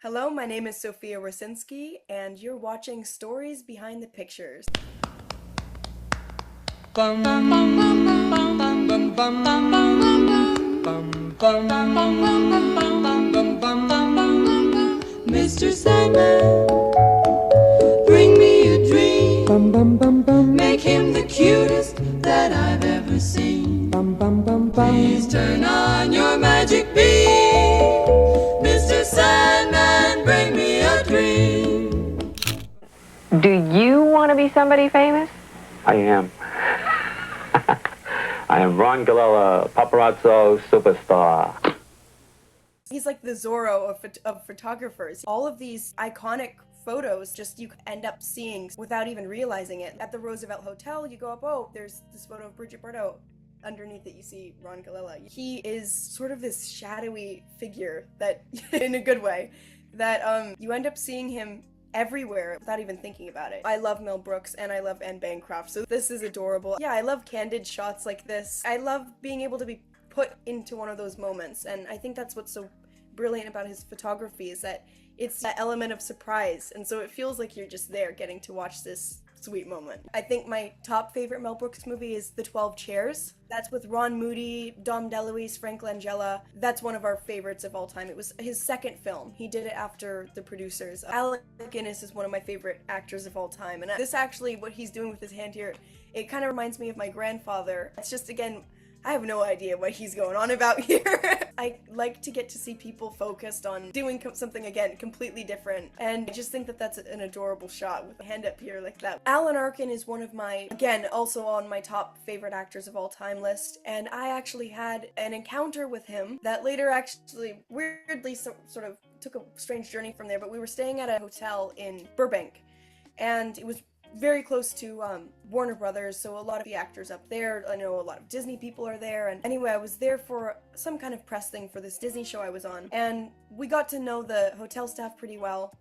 Hello, my name is Sofia Rosinsky, and you're watching Stories Behind the Pictures. Mr. Sandman, bring me a dream. Make him the cutest that I've ever seen. Please turn on your magic beam. Mr. Sandman, bring me a dream. Do you want to be somebody famous? I am. I am Ron Galella, paparazzo superstar. He's like the Zorro of photographers. All of these iconic photos just you end up seeing without even realizing it. At the Roosevelt Hotel, you go up, oh, there's this photo of Brigitte Bardot. Underneath it, you see Ron Galella. He is sort of this shadowy figure that, in a good way, that you end up seeing him everywhere without even thinking about it. I love Mel Brooks and I love Anne Bancroft, so this is adorable. Yeah, I love candid shots like this. I love being able to be put into one of those moments, and I think that's what's so brilliant about his photography is that it's that element of surprise, and so it feels like you're just there getting to watch this sweet moment. I think my top favorite Mel Brooks movie is The 12 Chairs. That's with Ron Moody, Dom DeLuise, Frank Langella. That's one of our favorites of all time. It was his second film. He did it after The Producers. Alec Guinness is one of my favorite actors of all time, and this actually, what he's doing with his hand here, it kind of reminds me of my grandfather. It's just, again, I have no idea what he's going on about here. I like to get to see people focused on doing something, again, completely different. And I just think that that's an adorable shot with a hand up here like that. Alan Arkin is one of my, again, also on my top favorite actors of all time list. And I actually had an encounter with him that later actually weirdly sort of took a strange journey from there. But we were staying at a hotel in Burbank. And it was very close to Warner Brothers, so a lot of the actors up there. I know a lot of Disney people are there, and anyway, I was there for some kind of press thing for this Disney show I was on, and we got to know the hotel staff pretty well,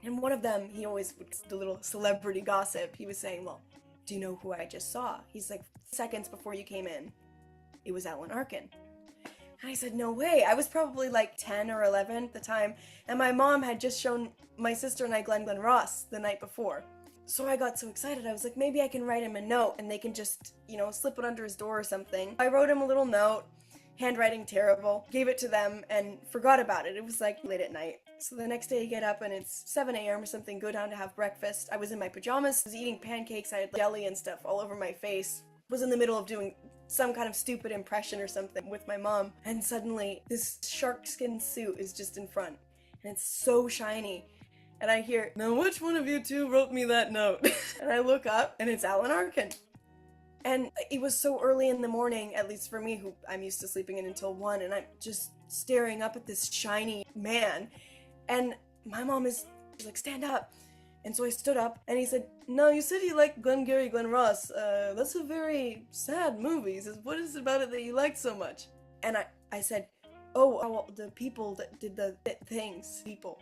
and one of them, he always, the little celebrity gossip, he was saying, well, do you know who I just saw? He's like, seconds before you came in, it was Alan Arkin. And I said, no way. I was probably like 10 or 11 at the time, and my mom had just shown my sister and I Glenn Ross the night before. So I got so excited, I was like, maybe I can write him a note and they can just, slip it under his door or something. I wrote him a little note, handwriting terrible, gave it to them and forgot about it. It was like late at night. So the next day I get up and it's 7 a.m. or something, go down to have breakfast. I was in my pajamas, was eating pancakes, I had jelly and stuff all over my face. Was in the middle of doing some kind of stupid impression or something with my mom. And suddenly this shark skin suit is just in front and it's so shiny. And I hear, now which one of you two wrote me that note? And I look up, and it's Alan Arkin. And it was so early in the morning, at least for me, who I'm used to sleeping in until 1, and I'm just staring up at this shiny man. And my mom is like, stand up. And so I stood up, and he said, no, you said you like Glengarry Glen Ross. That's a very sad movie. He says, what is it about it that you liked so much? And I said, oh, the people that did the things, people.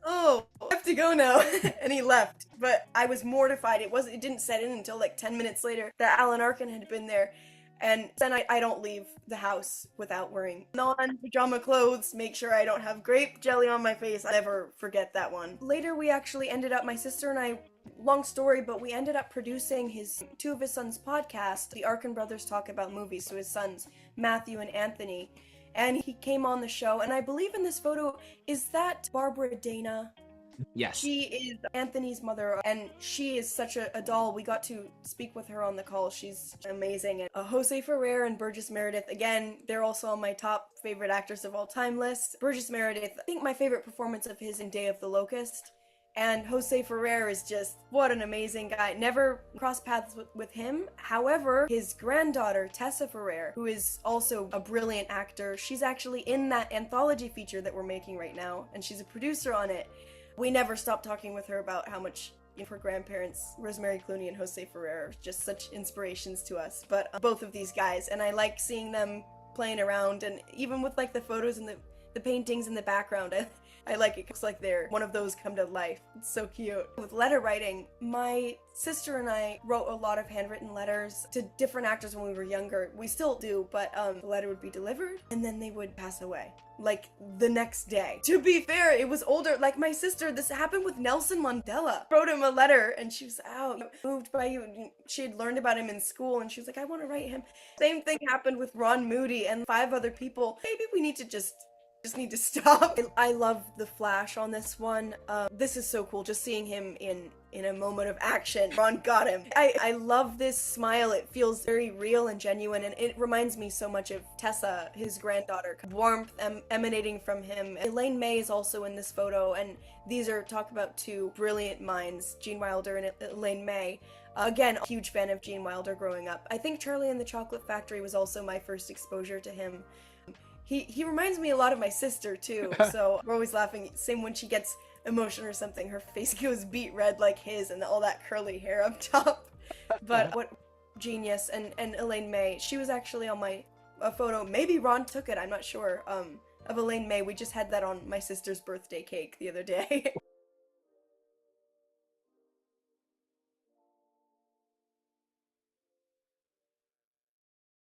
Oh, I have to go now. And he left. But I was mortified. It didn't set in until like 10 minutes later that Alan Arkin had been there. And then I don't leave the house without wearing non-pajama clothes, make sure I don't have grape jelly on my face. I never forget that one. Later we actually ended up, my sister and I, long story, but we ended up producing two of his sons' podcasts. The Arkin brothers talk about movies, so his sons, Matthew and Anthony. And he came on the show, and I believe in this photo, is that Barbara Dana? Yes. She is Anthony's mother, and she is such a doll. We got to speak with her on the call. She's amazing. And Jose Ferrer and Burgess Meredith, again, they're also on my top favorite actors of all time list. Burgess Meredith, I think my favorite performance of his in Day of the Locust. And Jose Ferrer is just, what an amazing guy. Never crossed paths with him. However, his granddaughter, Tessa Ferrer, who is also a brilliant actor, she's actually in that anthology feature that we're making right now, and she's a producer on it. We never stopped talking with her about how much her grandparents, Rosemary Clooney and Jose Ferrer, are just such inspirations to us. But both of these guys, and I like seeing them playing around, and even with like the photos and the the paintings in the background. I like it. It's like they're one of those come to life. It's so cute. With letter writing, my sister and I wrote a lot of handwritten letters to different actors when we were younger. We still do, but the letter would be delivered and then they would pass away. Like the next day. To be fair, it was older. Like my sister, this happened with Nelson Mandela. Wrote him a letter and she was out, moved by you. She had learned about him in school and she was like, I want to write him. Same thing happened with Ron Moody and 5 other people. Maybe we need to just need to stop. I love the flash on this one. This is so cool, just seeing him in a moment of action. Ron got him. I love this smile. It feels very real and genuine, and it reminds me so much of Tessa, his granddaughter. Warmth emanating from him. Elaine May is also in this photo, and these are talk about 2 brilliant minds, Gene Wilder and Elaine May. Again, a huge fan of Gene Wilder growing up. I think Charlie and the Chocolate Factory was also my first exposure to him. He reminds me a lot of my sister too, so we're always laughing. Same when she gets emotion or something, her face goes beet red like his and all that curly hair up top. But what genius, and Elaine May, she was actually on a photo, maybe Ron took it, I'm not sure, of Elaine May. We just had that on my sister's birthday cake the other day.